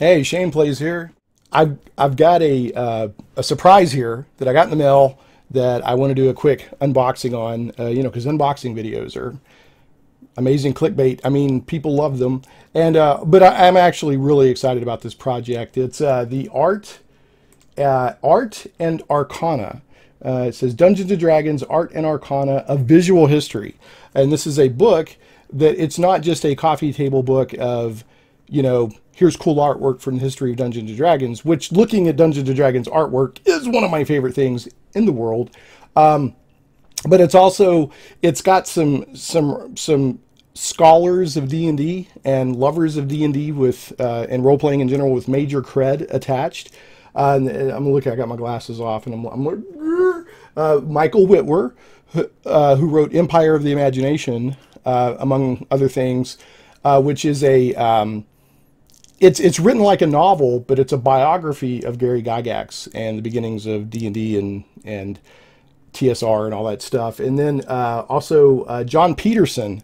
Hey, Shane Plays here. I've got a surprise here that I got in the mail that I want to do a quick unboxing on. Because unboxing videos are amazing clickbait. I mean, people love them, and but I'm actually really excited about this project. It's the Art and Arcana. It says Dungeons and Dragons Art and Arcana, a visual history, and this is a book that it's not just a coffee table book of, here's cool artwork from the history of Dungeons & Dragons, which looking at Dungeons & Dragons artwork is one of my favorite things in the world. But it's got some scholars of D&D and lovers of D&D with, and role-playing in general with major cred attached. And I'm looking, I got my glasses off, and I'm Michael Witwer, who wrote Empire of the Imagination, among other things, which is it's written like a novel, but it's a biography of Gary Gygax and the beginnings of D&D and TSR and all that stuff. And then also Jon Peterson,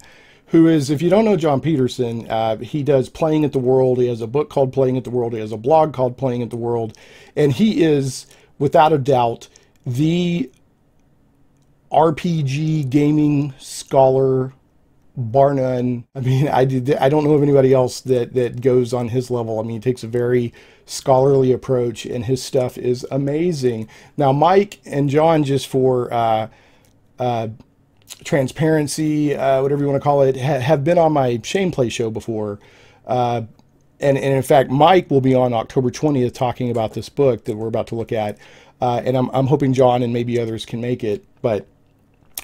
who is, if you don't know Jon Peterson, he does Playing at the World. He has a book called Playing at the World. He has a blog called Playing at the World. And he is, without a doubt, the RPG gaming scholar, bar none. I mean, I don't know of anybody else that goes on his level. I mean, he takes a very scholarly approach, and his stuff is amazing. Now, Mike and John, just for transparency, whatever you want to call it, have been on my Shane Play show before. And in fact, Mike will be on October 20th talking about this book that we're about to look at. And I'm hoping John and maybe others can make it.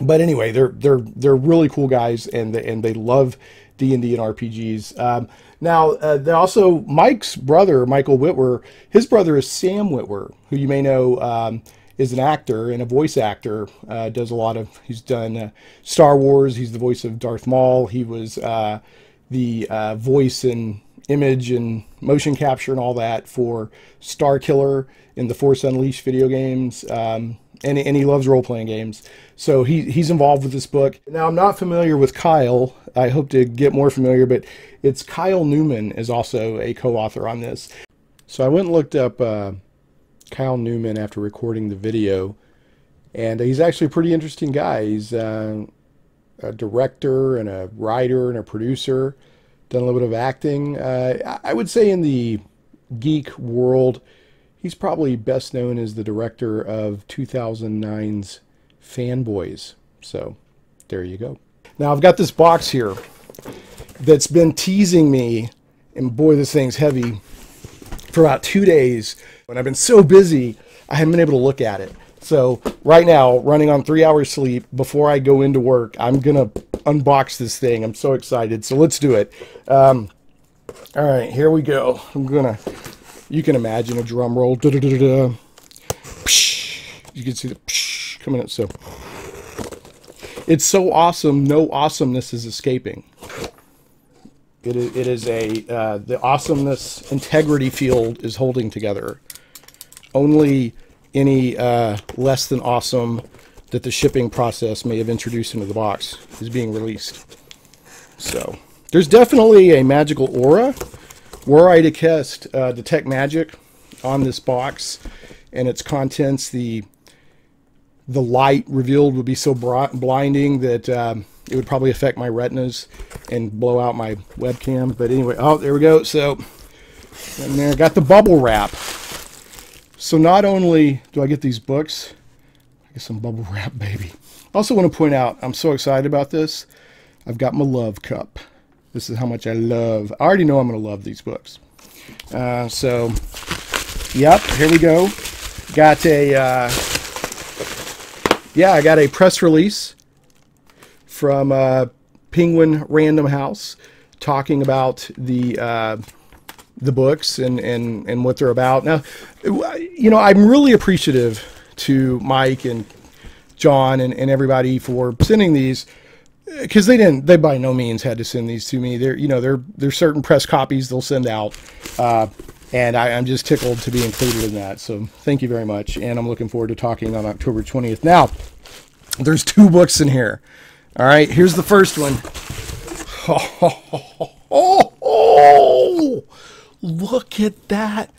But anyway, they're really cool guys, and they love D&D and RPGs. Now, also Mike's brother, Michael Witwer, his brother is Sam Witwer, who you may know is an actor and a voice actor. Does a lot of, he's done Star Wars. He's the voice of Darth Maul. He was the voice and image and motion capture and all that for Star Killer in the Force Unleashed video games. And he loves role-playing games. So he's involved with this book. Now, I'm not familiar with Kyle. I hope to get more familiar, but it's Kyle Newman is also a co-author on this. So I went and looked up Kyle Newman after recording the video, and he's actually a pretty interesting guy. He's a director and a writer and a producer, done a little bit of acting. I would say in the geek world, he's probably best known as the director of 2009's Fanboys. So there you go. Now I've got this box here that's been teasing me, and boy, this thing's heavy, for about 2 days. And I've been so busy, I haven't been able to look at it. So right now, running on 3 hours sleep, before I go into work, I'm going to unbox this thing. I'm so excited. So let's do it. All right, here we go. You can imagine a drum roll. Da, da, da, da, da. You can see the coming out. So it's so awesome. No awesomeness is escaping. It is the awesomeness integrity field is holding together. Only any less than awesome that the shipping process may have introduced into the box is being released. So there's definitely a magical aura. Were I to cast detect magic on this box and its contents, the light revealed would be so blinding that it would probably affect my retinas and blow out my webcam. But anyway, oh, there we go. So, and there, got the bubble wrap. So not only do I get these books, I get some bubble wrap, baby. I also want to point out, I'm so excited about this. I've got my love cup. This is how much I love. I already know I'm going to love these books. So, yep, here we go. Got a, I got a press release from Penguin Random House talking about the books and what they're about. Now, I'm really appreciative to Mike and John and everybody for sending these, because they by no means had to send these to me. There's certain press copies they'll send out, and I'm just tickled to be included in that. So thank you very much, and I'm looking forward to talking on October 20th. Now, there's 2 books in here. All right, here's the first one. Oh, Look at that.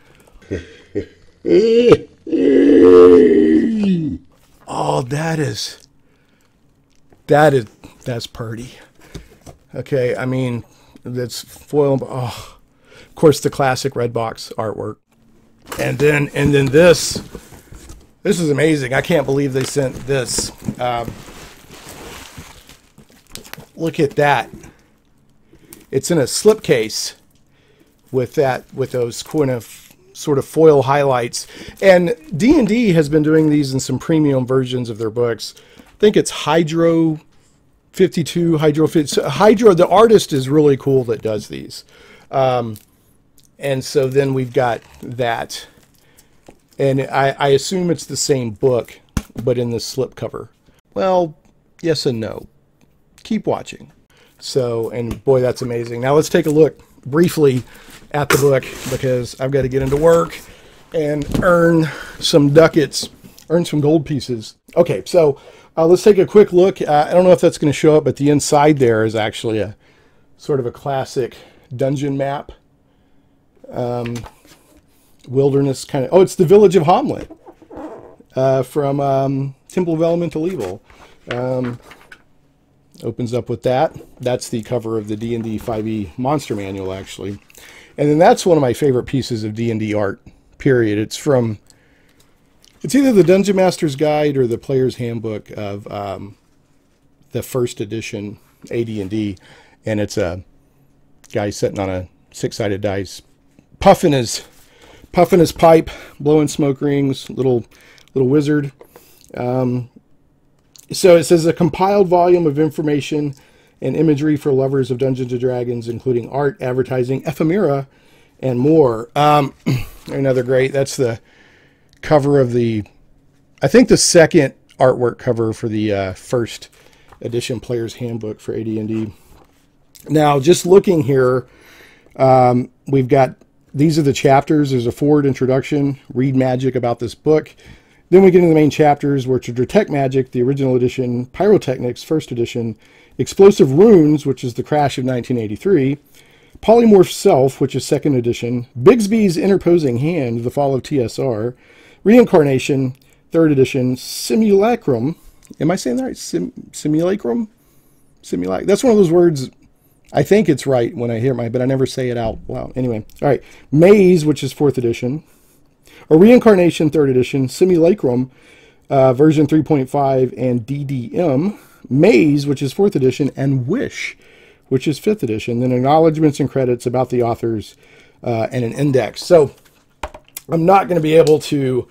Oh, that's pretty. Okay, I mean, that's foil. Oh, of course, the classic red box artwork. And then this is amazing. I can't believe they sent this. Look at that. It's in a slipcase with those kind of sort of foil highlights. And D&D has been doing these in some premium versions of their books. I think it's Hydro 52, Hydro 50. Hydro, the artist is really cool that does these. And so then we've got that. And I assume it's the same book, but in the slipcover. Well, yes and no. Keep watching. So, and boy, that's amazing. Now let's take a look briefly at the book, because I've got to get into work and earn some ducats, earn some gold pieces. Okay, so let's take a quick look. I don't know if that's going to show up, but the inside there is actually a sort of a classic dungeon map. Wilderness kind of, oh, it's the village of Hamlet from Temple of Elemental Evil. Opens up with that. That's the cover of the D&D 5e Monster Manual, actually. And then that's one of my favorite pieces of D&D art, period. It's either the Dungeon Master's Guide or the Player's Handbook of the first edition AD&D. And it's a guy sitting on a 6-sided dice, puffing his pipe, blowing smoke rings, little wizard. So it says a compiled volume of information and imagery for lovers of Dungeons and Dragons, including art, advertising, ephemera, and more. Another great, that's the cover of I think the second artwork cover for the first edition Player's Handbook for AD&D. Now, just looking here, we've got, these are the chapters. There's a forward introduction, read magic about this book. Then we get into the main chapters, which are Detect Magic, the original edition, Pyrotechnics, first edition, Explosive Runes, which is the Crash of 1983, Polymorph Self, which is second edition, Bigsby's Interposing Hand, the Fall of TSR, Reincarnation, third edition, Simulacrum. Am I saying that right? Simulacrum? That's one of those words, I think it's right when I hear but I never say it out loud. Anyway, all right. Maze, which is fourth edition. A Reincarnation, third edition, Simulacrum, version 3.5, and DDM, Maze, which is fourth edition, and Wish, which is fifth edition. Then acknowledgments and credits about the authors, and an index. So I'm not going to be able to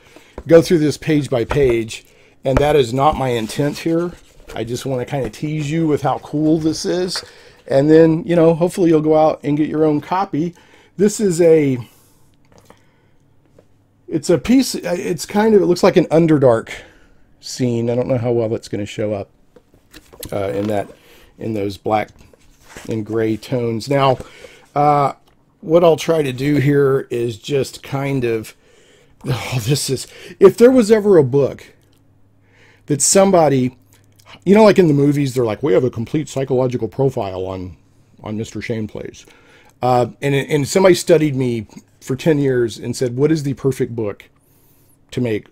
go through this page by page, and that is not my intent here. I just want to kind of tease you with how cool this is, and then, you know, hopefully you'll go out and get your own copy. This is it's a piece, it's kind of, it looks like an Underdark scene. I don't know how well it's going to show up in those black and gray tones. Now, what I'll try to do here is just kind of, if there was ever a book that somebody, you know, like in the movies, they're like, we have a complete psychological profile on Mr. Shaneplays. And somebody studied me for 10 years and said, what is the perfect book to make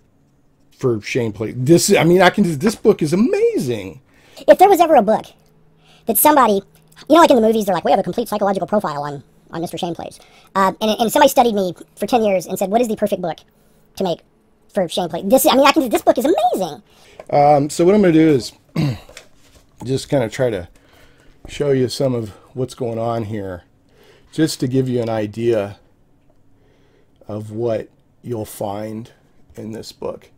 for Shaneplay? This book is amazing. If there was ever a book that somebody, you know, like in the movies, they're like, we have a complete psychological profile on Mr. Shaneplays. And somebody studied me for 10 years and said, what is the perfect book to make for Shaneplay? This book is amazing. So what I'm going to do is just kind of try to show you some of what's going on here, just to give you an idea of what you'll find in this book.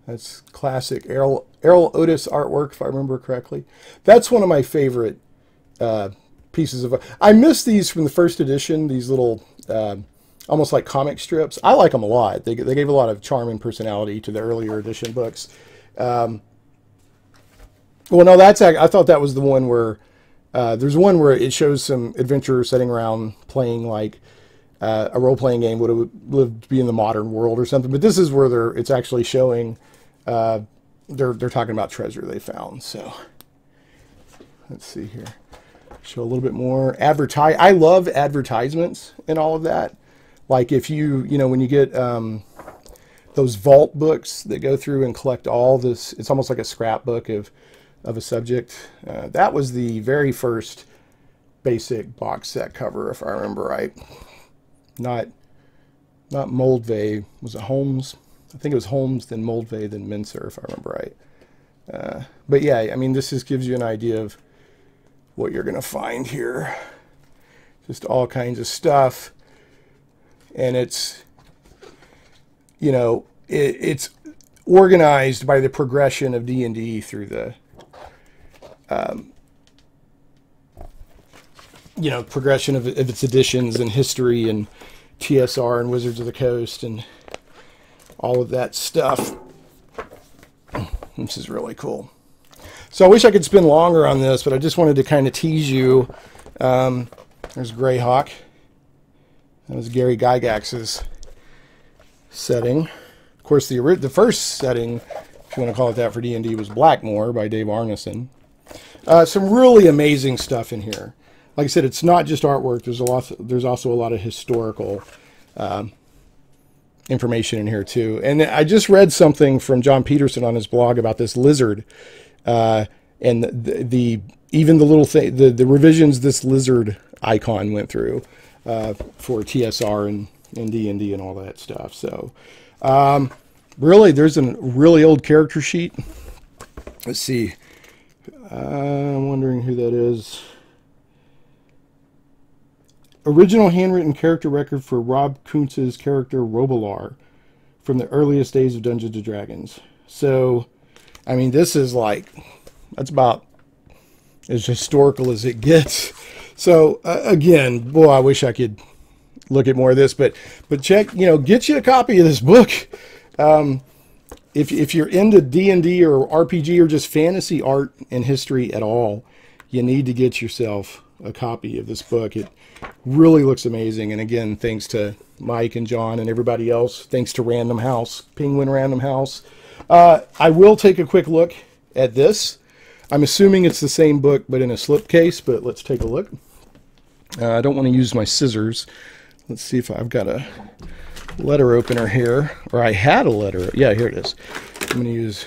That's classic Errol Otis artwork, if I remember correctly. That's one of my favorite pieces of... I miss these from the first edition, these little, almost like comic strips. I like them a lot. They gave a lot of charm and personality to the earlier edition books. Well, no, I thought that was the one where... there's one where it shows some adventurers sitting around playing like a role-playing game would have lived to be in the modern world or something. But this is where it's actually showing, they're talking about treasure they found. So let's see here. Show a little bit more. I love advertisements and all of that. Like if you know, when you get those vault books that go through and collect all this, it's almost like a scrapbook of a subject. That was the very first basic box set cover, if I remember right. Not Moldvay. Was it Holmes? I think it was Holmes, then Moldvay, then Mincer, if I remember right. But yeah, I mean, this just gives you an idea of what you're going to find here. Just all kinds of stuff. And it's, you know, it's organized by the progression of D&D through the, you know, progression of its editions and history and TSR and Wizards of the Coast and all of that stuff. This is really cool. So I wish I could spend longer on this, but I just wanted to kind of tease you. There's Greyhawk. That was Gary Gygax's setting. Of course, the first setting, if you want to call it that, for D&D was Blackmoor by Dave Arneson. Some really amazing stuff in here. Like I said, it's not just artwork. There's also a lot of historical information in here too. And I just read something from Jon Peterson on his blog about this lizard, and even the little thing, the revisions this lizard icon went through for TSR and D&D and all that stuff. So really, there's a really old character sheet. Let's see. I'm wondering who that is. Original handwritten character record for Rob Kuntz's character Robilar from the earliest days of Dungeons & Dragons. So, I mean, this is like, that's about as historical as it gets. So, again, boy, I wish I could look at more of this, but check, you know, get you a copy of this book. If you're into D&D or RPG or just fantasy art and history at all, you need to get yourself a copy of this book. It really looks amazing. And again, thanks to Mike and John and everybody else. Thanks to Random House, Penguin Random House. I will take a quick look at this. I'm assuming it's the same book, but in a slipcase, but let's take a look. I don't want to use my scissors. Let's see if I've got a letter opener here, or I had a letter. Yeah, here it is. I'm going to use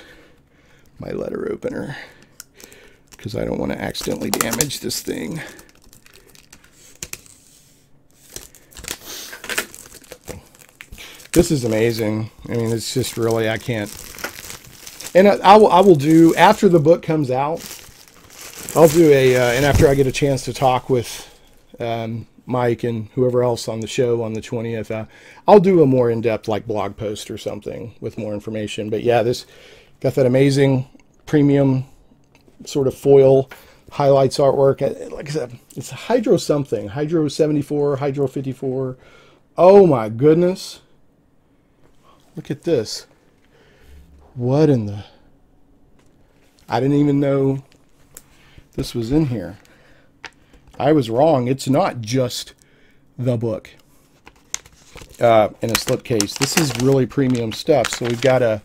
my letter opener because I don't want to accidentally damage this thing. This is amazing. I mean, it's just really, I can't. And I will do, after the book comes out, I'll do and after I get a chance to talk with Mike and whoever else on the show on the 20th, I'll do a more in-depth like blog post or something with more information. But yeah, this got that amazing premium sort of foil highlights artwork. Like I said, it's Hydro something, Hydro 74, Hydro 54. Oh my goodness. Look at this. What in the... I didn't even know this was in here. I was wrong. It's not just the book in a slipcase. This is really premium stuff. So we've got a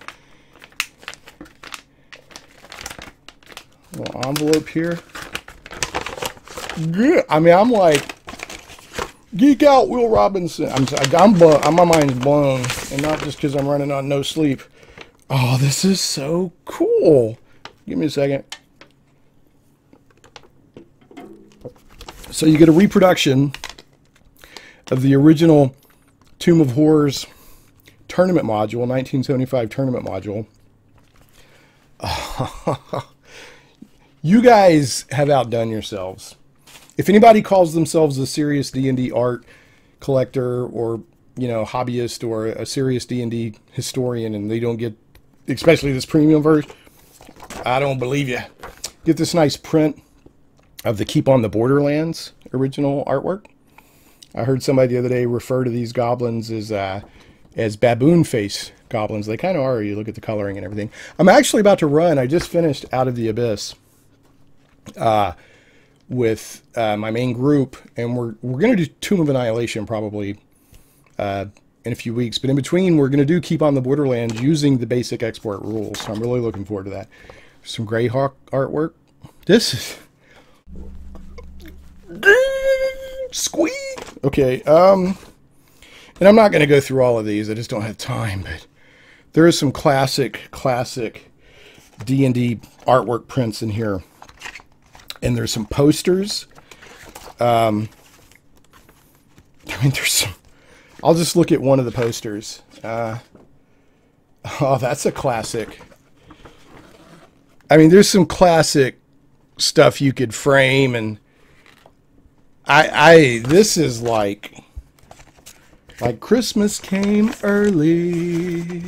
little envelope here. Yeah, I mean, I'm like, geek out, Will Robinson. My mind's blown, and not just because I'm running on no sleep. Oh, this is so cool. Give me a second. So you get a reproduction of the original Tomb of Horrors tournament module, 1975 tournament module. You guys have outdone yourselves. If anybody calls themselves a serious D&D art collector or, you know, hobbyist or a serious D&D historian and they don't get, especially this premium version, I don't believe you. Get this nice print of the Keep on the Borderlands original artwork. I heard somebody the other day refer to these goblins as baboon face goblins. They kind of are. You look at the coloring and everything. I'm actually about to run. I just finished Out of the Abyss with my main group, and we're going to do Tomb of Annihilation probably in a few weeks. But in between, we're going to do Keep on the Borderlands using the basic export rules. So I'm really looking forward to that. Some Greyhawk artwork. This is... Squee. Okay. And I'm not going to go through all of these. I just don't have time. But there is some classic D&D artwork prints in here, and there's some posters. I mean, there's some. I'll just look at one of the posters. Oh, that's a classic. I mean, there's some classic stuff you could frame, and this is like Christmas came early.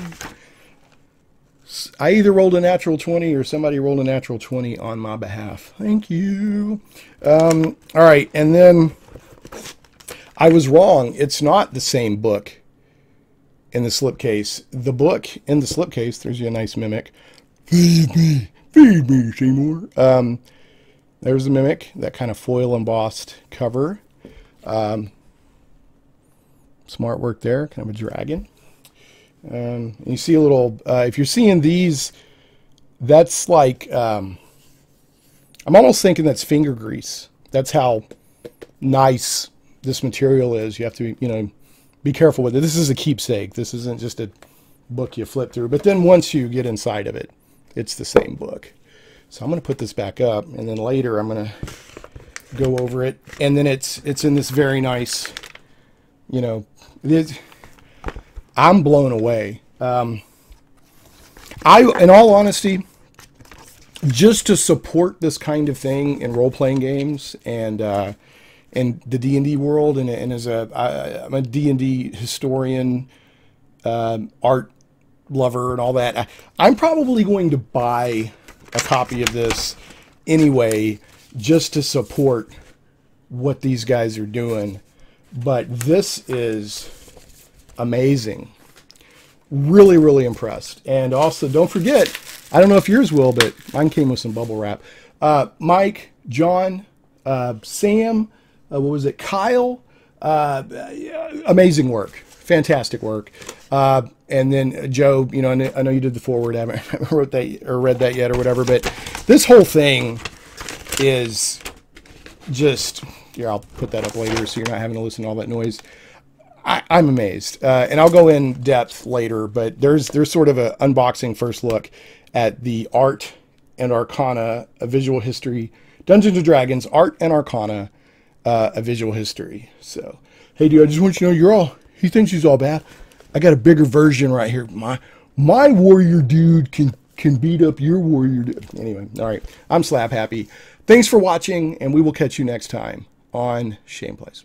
I either rolled a natural 20 or somebody rolled a natural 20 on my behalf. Thank you. All right, and then I was wrong. It's not the same book in the slipcase. The book in the slipcase, there's you a nice mimic. Feed me, Seymour. There's the mimic, that kind of foil embossed cover. Smart work there, kind of a dragon. You see a little, if you're seeing these, that's like, I'm almost thinking that's finger grease. That's how nice this material is. You have to, be careful with it. This is a keepsake. This isn't just a book you flip through. But then once you get inside of it, it's the same book. So I'm going to put this back up, and then later I'm going to go over it. And then it's in this very nice, I'm blown away. In all honesty, just to support this kind of thing in role-playing games and in the D&D world, and as I'm a D&D historian, art lover, and all that, I'm probably going to buy a copy of this anyway, just to support what these guys are doing. But this is amazing. Really, really impressed. And also, don't forget, I don't know if yours will, but mine came with some bubble wrap. Mike, John, Sam, what was it? Kyle. Amazing work. Fantastic work. And then Joe, I know you did the forward. I haven't wrote that or read that yet or whatever, but this whole thing is just, here, I'll put that up later so you're not having to listen to all that noise. I'm amazed. And I'll go in depth later, but there's sort of an unboxing first look at the Art and Arcana, a visual history, Dungeons & Dragons, Art and Arcana, a visual history. So, hey, dude, I just want you to know he thinks he's all bad. I got a bigger version right here. My warrior dude can beat up your warrior dude. Anyway, all right. I'm slap happy. Thanks for watching, and we will catch you next time on Shane Plays.